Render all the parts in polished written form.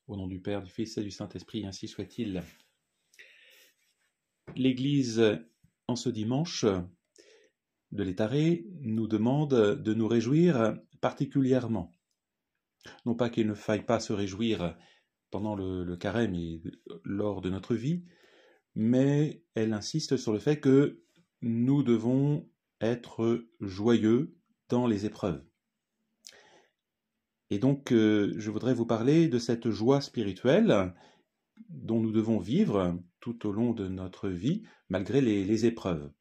Au nom du Père, du Fils et du Saint-Esprit, ainsi soit-il. L'Église, en ce dimanche de l'Étaré, nous demande de nous réjouir particulièrement. Non pas qu'il ne faille pas se réjouir pendant le carême et lors de notre vie, mais elle insiste sur le fait que nous devons être joyeux dans les épreuves. Et donc, je voudrais vous parler de cette joie spirituelle dont nous devons vivre tout au long de notre vie, malgré les épreuves.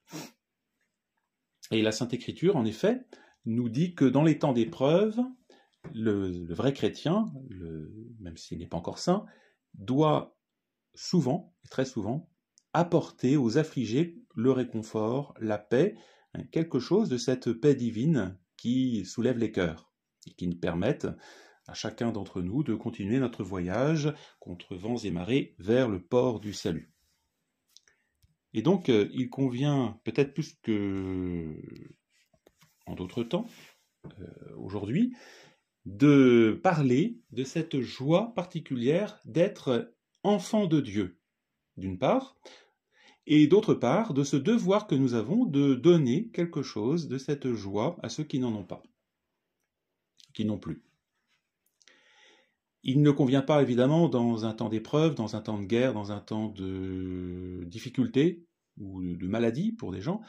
Et la Sainte Écriture, en effet, nous dit que dans les temps d'épreuve, le vrai chrétien, même s'il n'est pas encore saint, doit souvent, très souvent, apporter aux affligés le réconfort, la paix, quelque chose de cette paix divine qui soulève les cœurs et qui nous permettent à chacun d'entre nous de continuer notre voyage contre vents et marées vers le port du salut. Et donc, il convient, peut-être plus que en d'autres temps, aujourd'hui, de parler de cette joie particulière d'être enfant de Dieu, d'une part, et d'autre part, de ce devoir que nous avons de donner quelque chose de cette joie à ceux qui n'en ont pas, qui n'ont plus. Il ne convient pas, évidemment, dans un temps d'épreuve, dans un temps de guerre, dans un temps de difficulté ou de maladie pour des gens,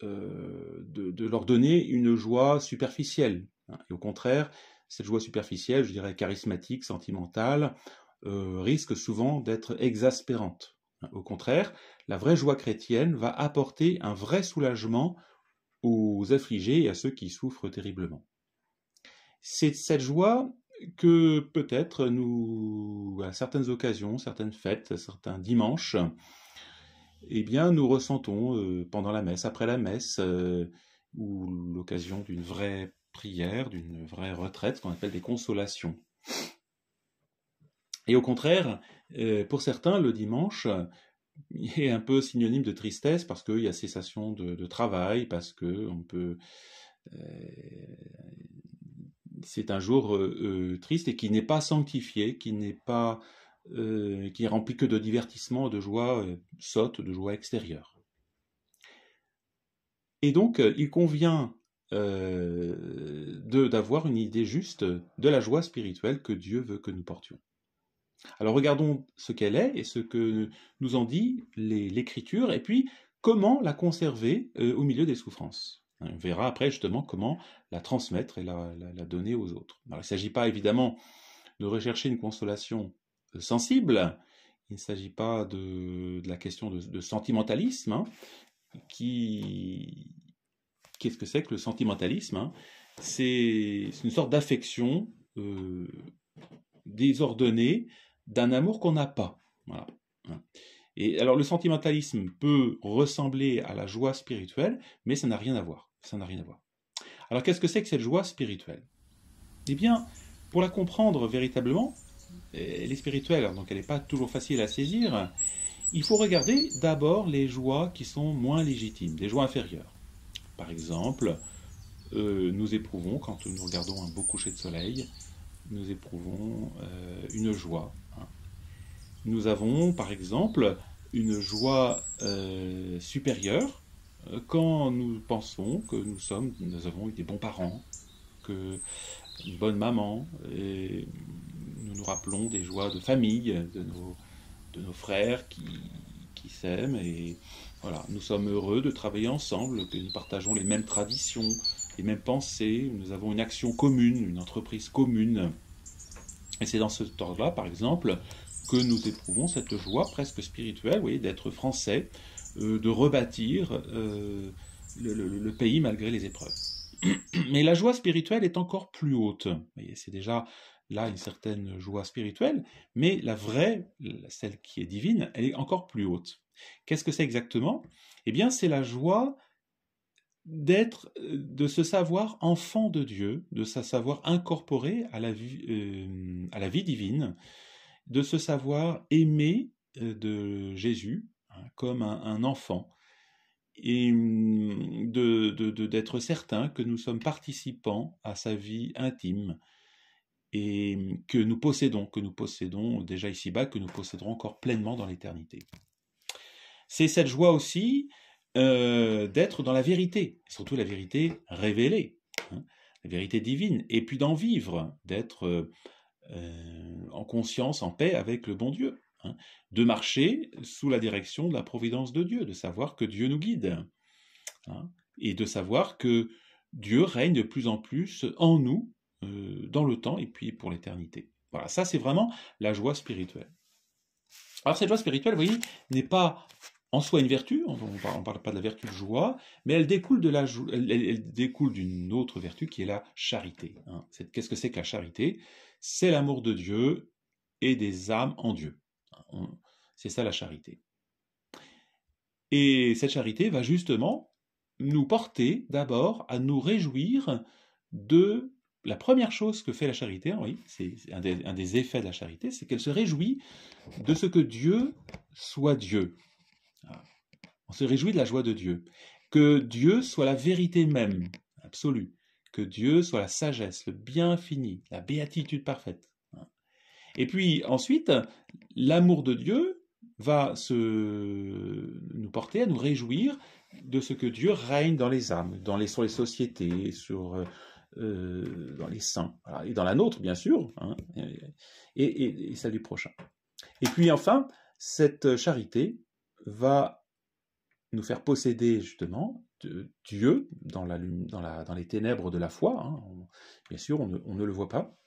de leur donner une joie superficielle. Et au contraire, cette joie superficielle, je dirais charismatique, sentimentale, risque souvent d'être exaspérante. Au contraire, la vraie joie chrétienne va apporter un vrai soulagement aux affligés et à ceux qui souffrent terriblement. C'est cette joie que peut-être nous, à certaines occasions, certaines fêtes, certains dimanches, eh bien, nous ressentons pendant la messe, après la messe, ou l'occasion d'une vraie prière, d'une vraie retraite, ce qu'on appelle des consolations. Et au contraire, pour certains, le dimanche est un peu synonyme de tristesse parce qu'il y a cessation de travail, parce que on peut, c'est un jour triste et qui n'est pas sanctifié, qui n'est pas, qui est rempli que de divertissement, de joie sotte, de joie extérieure. Et donc, il convient d'avoir une idée juste de la joie spirituelle que Dieu veut que nous portions. Alors regardons ce qu'elle est et ce que nous en dit l'Écriture, et puis comment la conserver au milieu des souffrances. On verra après justement comment la transmettre et la donner aux autres. Alors, il ne s'agit pas évidemment de rechercher une consolation sensible, il ne s'agit pas de la question de sentimentalisme, hein, qu'est-ce que c'est que le sentimentalisme, hein? C'est une sorte d'affection désordonnée d'un amour qu'on n'a pas. Voilà. Et alors le sentimentalisme peut ressembler à la joie spirituelle, mais ça n'a rien à voir. Ça n'a rien à voir. Alors qu'est-ce que c'est que cette joie spirituelle? Eh bien, pour la comprendre véritablement, elle est spirituelle, donc elle n'est pas toujours facile à saisir. Il faut regarder d'abord les joies qui sont moins légitimes, des joies inférieures. Par exemple, nous éprouvons, quand nous regardons un beau coucher de soleil, nous éprouvons une joie. Hein. Nous avons, par exemple, une joie supérieure quand nous pensons que nous avons eu des bons parents, une bonne maman, et nous nous rappelons des joies de famille, de nos frères qui s'aiment, et voilà, nous sommes heureux de travailler ensemble, que nous partageons les mêmes traditions, les mêmes pensées, nous avons une action commune, une entreprise commune. Et c'est dans ce ordre-là, par exemple, que nous éprouvons cette joie presque spirituelle, vous voyez, d'être français, de rebâtir le pays malgré les épreuves. Mais la joie spirituelle est encore plus haute. Vous voyez, c'est déjà là une certaine joie spirituelle, mais la vraie, celle qui est divine, elle est encore plus haute. Qu'est-ce que c'est exactement? Eh bien, c'est la joie de se savoir enfant de Dieu, de se savoir incorporé à la vie divine, de se savoir aimé de Jésus, hein, comme un enfant, et d'être certain que nous sommes participants à sa vie intime, et que nous possédons déjà ici-bas, que nous posséderons encore pleinement dans l'éternité. C'est cette joie aussi d'être dans la vérité, surtout la vérité révélée, hein, la vérité divine, et puis d'en vivre, d'être en conscience, en paix avec le bon Dieu, hein, de marcher sous la direction de la providence de Dieu, de savoir que Dieu nous guide, hein, et de savoir que Dieu règne de plus en plus en nous, dans le temps et puis pour l'éternité. Voilà, ça c'est vraiment la joie spirituelle. Alors cette joie spirituelle, vous voyez, n'est pas en soi une vertu, on ne parle pas de la vertu de joie, mais elle découle elle découle d'une autre vertu qui est la charité, hein. Qu'est-ce que c'est que la charité? C'est l'amour de Dieu et des âmes en Dieu. C'est ça la charité. Et cette charité va justement nous porter d'abord à nous réjouir de la première chose que fait la charité, hein, oui, c'est un des effets de la charité, c'est qu'elle se réjouit de ce que Dieu soit Dieu. On se réjouit de la joie de Dieu. Que Dieu soit la vérité même, absolue. Que Dieu soit la sagesse, le bien infini, la béatitude parfaite. Et puis ensuite, l'amour de Dieu va nous porter à nous réjouir de ce que Dieu règne dans les âmes, sur les sociétés, dans les saints, voilà, et dans la nôtre, bien sûr, hein, et celle du prochain. Et puis enfin, cette charité va nous faire posséder justement Dieu dans les ténèbres de la foi, hein. Bien sûr, on ne le voit pas,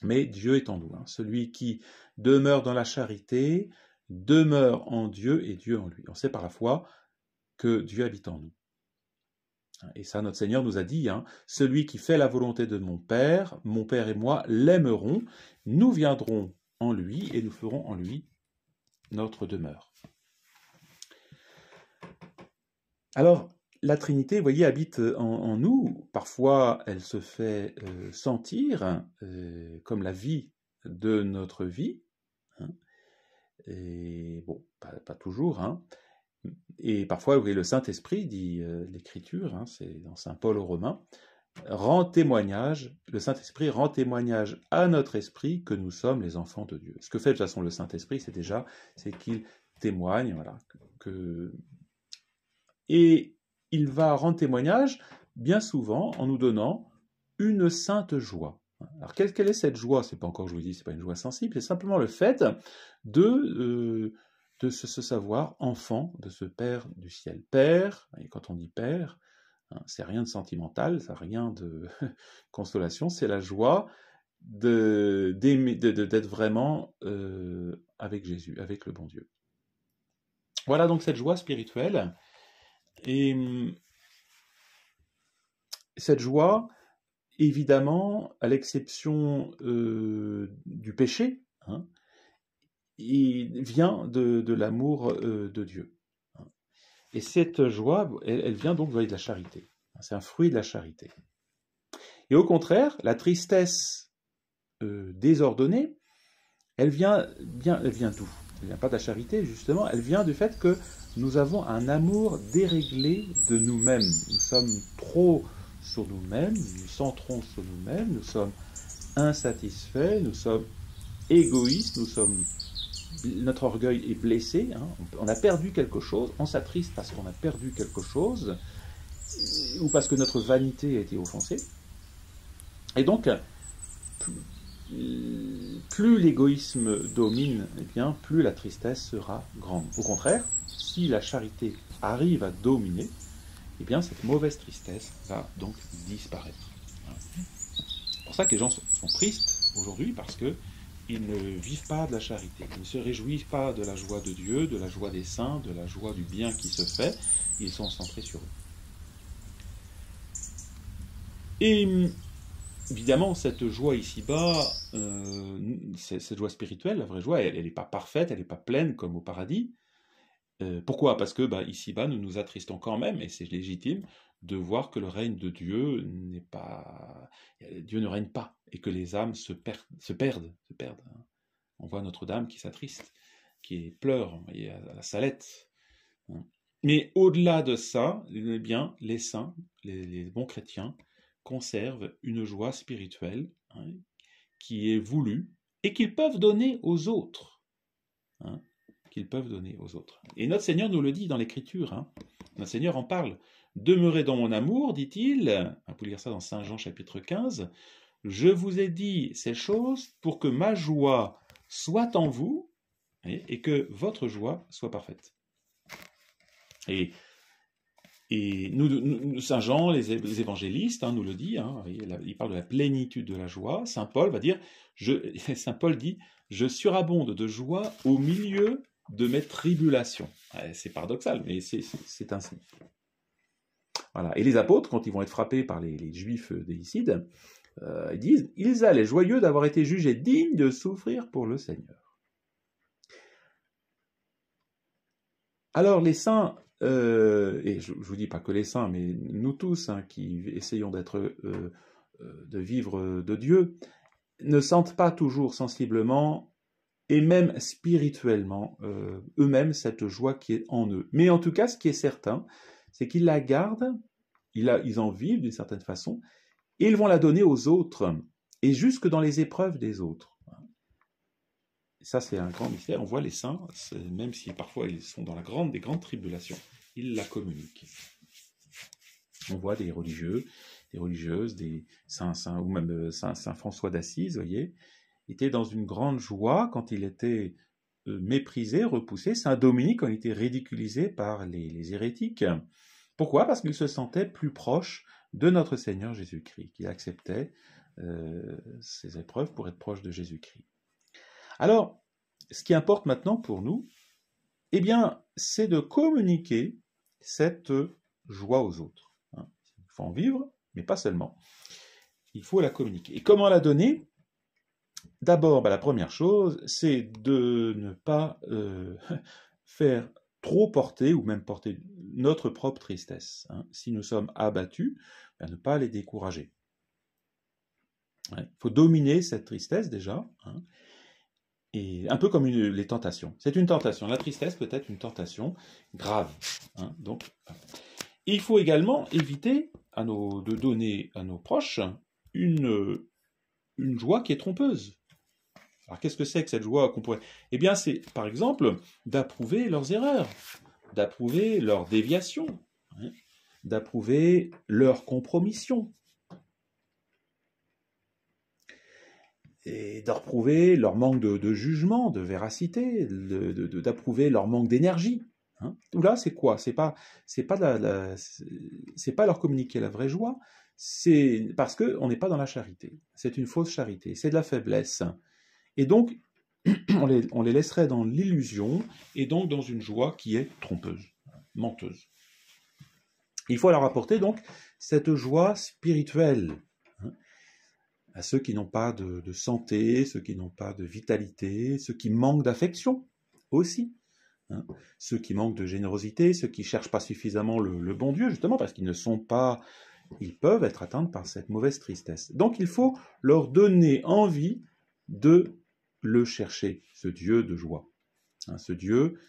mais Dieu est en nous, hein. Celui qui demeure dans la charité demeure en Dieu et Dieu en lui. On sait par la foi que Dieu habite en nous. Et ça, notre Seigneur nous a dit, hein, celui qui fait la volonté de mon Père et moi l'aimerons, nous viendrons en lui et nous ferons en lui notre demeure. Alors, la Trinité, vous voyez, habite en nous. Parfois, elle se fait sentir comme la vie de notre vie, hein. Et bon, pas toujours, hein. Et parfois, vous voyez, le Saint-Esprit, dit l'Écriture, hein, c'est dans Saint Paul aux Romains, le Saint-Esprit rend témoignage à notre esprit que nous sommes les enfants de Dieu. Ce que fait de toute façon le Saint-Esprit, c'est qu'il témoigne, voilà, et il va rendre témoignage bien souvent en nous donnant une sainte joie. Alors quelle est cette joie? C'est pas encore, je vous dis, c'est pas une joie sensible, c'est simplement le fait de se savoir enfant de ce Père du ciel. Père, et quand on dit Père, hein, c'est rien de sentimental, ça rien de consolation, c'est la joie d'être vraiment avec Jésus, avec le bon Dieu. Voilà donc cette joie spirituelle. Et cette joie, évidemment, à l'exception du péché, hein, il vient de l'amour de Dieu. Et cette joie, elle vient donc de la charité. C'est un fruit de la charité. Et au contraire, la tristesse désordonnée, elle vient d'où? Elle ne vient pas de la charité, justement, elle vient du fait que nous avons un amour déréglé de nous-mêmes. Nous sommes trop sur nous-mêmes, nous centrons sur nous-mêmes, nous sommes insatisfaits, nous sommes égoïstes, notre orgueil est blessé, hein, on a perdu quelque chose, on s'attriste parce qu'on a perdu quelque chose, ou parce que notre vanité a été offensée. Et donc, plus l'égoïsme domine, eh bien, plus la tristesse sera grande. Au contraire, si la charité arrive à dominer, eh bien, cette mauvaise tristesse va donc disparaître. C'est pour ça que les gens sont tristes aujourd'hui, parce qu'ils ne vivent pas de la charité. Ils ne se réjouissent pas de la joie de Dieu, de la joie des saints, de la joie du bien qui se fait. Ils sont centrés sur eux. Et évidemment, cette joie ici-bas, cette joie spirituelle, la vraie joie, elle n'est pas parfaite, elle n'est pas pleine comme au paradis. Pourquoi? Parce que ici-bas, nous nous attristons quand même, et c'est légitime, de voir que le règne de Dieu n'est pas... Dieu ne règne pas, et que les âmes se perdent. Hein. On voit Notre-Dame qui s'attriste, qui pleure, vous voyez, à la Salette. Hein. Mais au-delà de ça, eh bien, les saints, les bons chrétiens, conservent une joie spirituelle, hein, qui est voulu et qu'ils peuvent donner aux autres. Hein, qu'ils peuvent donner aux autres. Et notre Seigneur nous le dit dans l'Écriture. Hein. Notre Seigneur en parle. Demeurez dans mon amour, dit-il. Vous pouvez lire ça dans Saint Jean chapitre 15. Je vous ai dit ces choses pour que ma joie soit en vous et que votre joie soit parfaite. Et Saint Jean, les évangélistes, nous le dit, il parle de la plénitude de la joie. Saint Paul va dire, Saint Paul dit, je surabonde de joie au milieu de mes tribulations. C'est paradoxal, mais c'est ainsi. Voilà. Et les apôtres, quand ils vont être frappés par les Juifs déicides, ils disent, ils allaient joyeux d'avoir été jugés dignes de souffrir pour le Seigneur. Alors les saints, et je ne vous dis pas que les saints, mais nous tous qui essayons de vivre de Dieu, ne sentent pas toujours sensiblement et même spirituellement eux-mêmes cette joie qui est en eux. Mais en tout cas, ce qui est certain, c'est qu'ils la gardent, ils en vivent d'une certaine façon, et ils vont la donner aux autres, et jusque dans les épreuves des autres. Ça, c'est un grand mystère. On voit les saints, même si parfois ils sont dans des grandes tribulations, ils la communiquent. On voit des religieux, des religieuses, des saints, ou même Saint François d'Assise, vous voyez, était dans une grande joie quand il était méprisé, repoussé. Saint Dominique, quand il était ridiculisé par les hérétiques. Pourquoi? Parce qu'il se sentait plus proche de notre Seigneur Jésus-Christ, qu'il acceptait ces épreuves pour être proche de Jésus-Christ. Alors, ce qui importe maintenant pour nous, eh bien, c'est de communiquer cette joie aux autres. Il faut en vivre, mais pas seulement. Il faut la communiquer. Et comment la donner? D'abord, la première chose, c'est de ne pas faire trop porter, ou même porter notre propre tristesse. Si nous sommes abattus, ne pas les décourager. Il faut dominer cette tristesse déjà, et un peu comme les tentations. C'est une tentation. La tristesse peut être une tentation grave. Donc, il faut également éviter de donner à nos proches une joie qui est trompeuse. Alors, qu'est-ce que c'est que cette joie qu'on pourrait... Eh bien, c'est, par exemple, d'approuver leurs erreurs, d'approuver leurs déviations, d'approuver leurs compromissions, et d'approuver leur manque de jugement, de véracité, d'approuver leur manque d'énergie. Tout là, c'est quoi? C'est pas leur communiquer la vraie joie, c'est parce qu'on n'est pas dans la charité. C'est une fausse charité, c'est de la faiblesse. Et donc, on les laisserait dans l'illusion, et donc dans une joie qui est trompeuse, menteuse. Il faut leur apporter donc cette joie spirituelle, à ceux qui n'ont pas de santé, ceux qui n'ont pas de vitalité, ceux qui manquent d'affection aussi, ceux qui manquent de générosité, ceux qui ne cherchent pas suffisamment le bon Dieu, justement, parce qu'ils ne sont pas, ils peuvent être atteints par cette mauvaise tristesse. Donc il faut leur donner envie de le chercher, ce Dieu de joie, ce Dieu,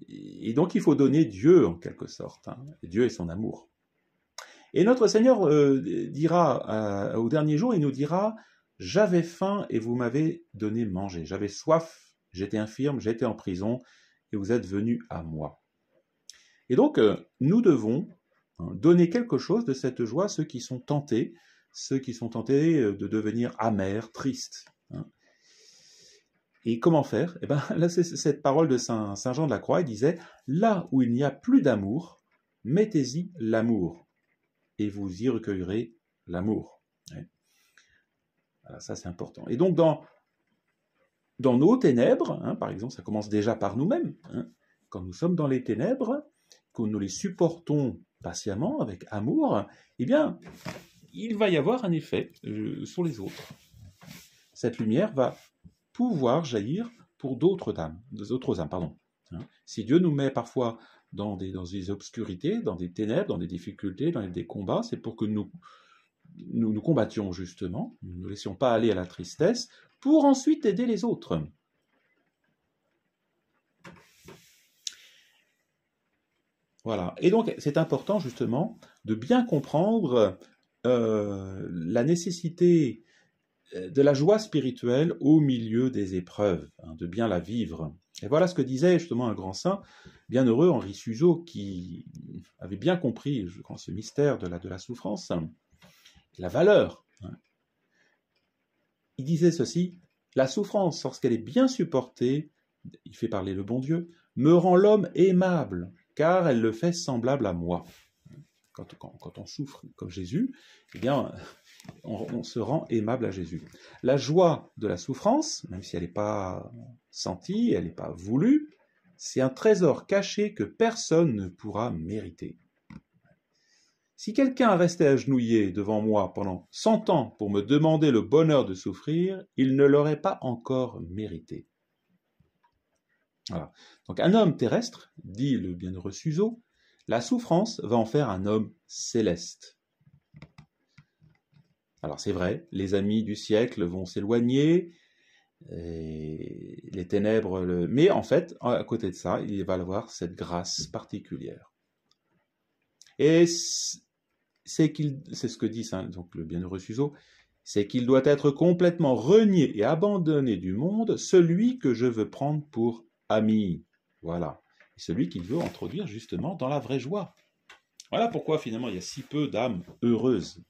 et donc il faut donner Dieu en quelque sorte, Dieu et son amour. Et notre Seigneur dira au dernier jour, il nous dira, j'avais faim et vous m'avez donné manger, j'avais soif, j'étais infirme, j'étais en prison et vous êtes venus à moi. Et donc nous devons donner quelque chose de cette joie à ceux qui sont tentés de devenir amers, tristes. Et comment faire? Eh bien, là, c'est cette parole de Saint Jean de la Croix, il disait, là où il n'y a plus d'amour, mettez-y l'amour, et vous y recueillerez l'amour. Voilà, ça c'est important. Et donc, dans nos ténèbres, par exemple, ça commence déjà par nous-mêmes, quand nous sommes dans les ténèbres, que nous les supportons patiemment, avec amour, eh bien, il va y avoir un effet sur les autres. Cette lumière va pouvoir jaillir pour d'autres âmes. Si Dieu nous met parfois dans des obscurités, dans des ténèbres, dans des difficultés, dans des combats, c'est pour que nous combattions justement, nous ne nous laissions pas aller à la tristesse, pour ensuite aider les autres. Voilà. Et donc, c'est important justement de bien comprendre la nécessité de la joie spirituelle au milieu des épreuves, hein, de bien la vivre. Et voilà ce que disait justement un grand saint, bienheureux Henri Suzeau, qui avait bien compris, je crois, ce mystère de la souffrance, la valeur. Hein. Il disait ceci: la souffrance, lorsqu'elle est bien supportée, il fait parler le bon Dieu, me rend l'homme aimable, car elle le fait semblable à moi. Quand on souffre comme Jésus, eh bien, on se rend aimable à Jésus. La joie de la souffrance, même si elle n'est pas sentie, elle n'est pas voulue, c'est un trésor caché que personne ne pourra mériter. Si quelqu'un restait agenouillé devant moi pendant 100 ans pour me demander le bonheur de souffrir, il ne l'aurait pas encore mérité. Voilà. Donc un homme terrestre, dit le bienheureux Suzeau, la souffrance va en faire un homme céleste. Alors c'est vrai, les amis du siècle vont s'éloigner, les ténèbres, mais en fait, à côté de ça, il va avoir cette grâce particulière. Et c'est ce que dit donc le bienheureux Suzeau, c'est qu'il doit être complètement renié et abandonné du monde celui que je veux prendre pour ami. Voilà. Celui qu'il veut introduire justement dans la vraie joie. Voilà pourquoi finalement il y a si peu d'âmes heureuses.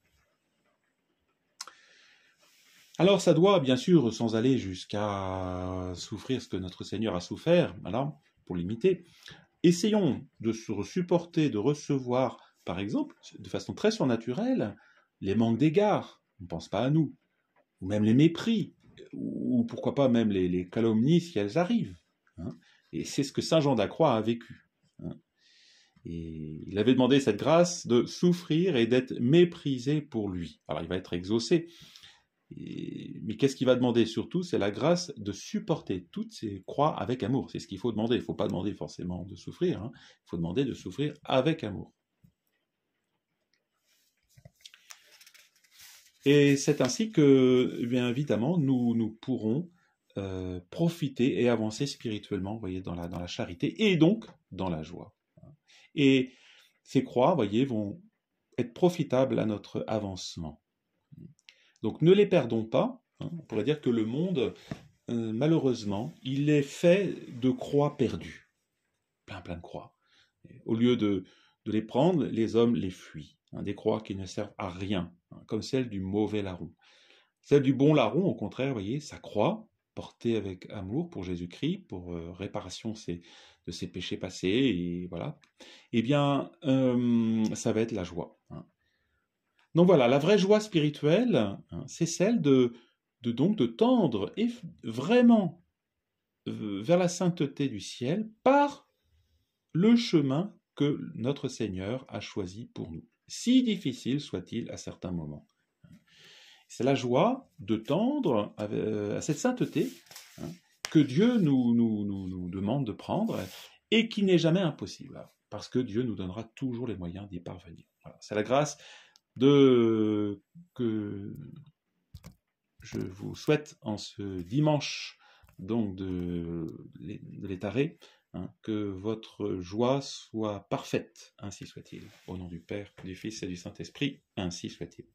Alors ça doit bien sûr, sans aller jusqu'à souffrir ce que notre Seigneur a souffert, voilà, pour l'imiter, essayons de se supporter, de recevoir, par exemple, de façon très surnaturelle, les manques d'égard, on ne pense pas à nous, ou même les mépris, ou pourquoi pas même les calomnies si elles arrivent. Hein. Et c'est ce que saint Jean d'Acroix a vécu. Hein. Et il avait demandé cette grâce de souffrir et d'être méprisé pour lui. Alors il va être exaucé. Mais qu'est-ce qu'il va demander surtout? C'est la grâce de supporter toutes ces croix avec amour. C'est ce qu'il faut demander. Il ne faut pas demander forcément de souffrir. Hein. Il faut demander de souffrir avec amour. Et c'est ainsi que, bien évidemment, nous pourrons profiter et avancer spirituellement, vous voyez, dans la charité et donc dans la joie. Et ces croix, vous voyez, vont être profitables à notre avancement. Donc ne les perdons pas. Hein. On pourrait dire que le monde, malheureusement, il est fait de croix perdues. Plein de croix. Et au lieu de les prendre, les hommes les fuient. Hein, des croix qui ne servent à rien, hein, comme celle du mauvais larron. Celle du bon larron, au contraire, vous voyez, sa croix, portée avec amour pour Jésus-Christ, pour réparation de ses péchés passés, et voilà. Eh bien, ça va être la joie. Hein. Donc voilà, la vraie joie spirituelle, hein, c'est celle de tendre et vraiment vers la sainteté du ciel par le chemin que notre Seigneur a choisi pour nous, si difficile soit-il à certains moments. C'est la joie de tendre à cette sainteté, hein, que Dieu nous demande de prendre et qui n'est jamais impossible, parce que Dieu nous donnera toujours les moyens d'y parvenir. Voilà, c'est la grâce que je vous souhaite en ce dimanche donc de l'Étaré, hein, que votre joie soit parfaite, ainsi soit-il. Au nom du Père, du Fils et du Saint-Esprit, ainsi soit-il.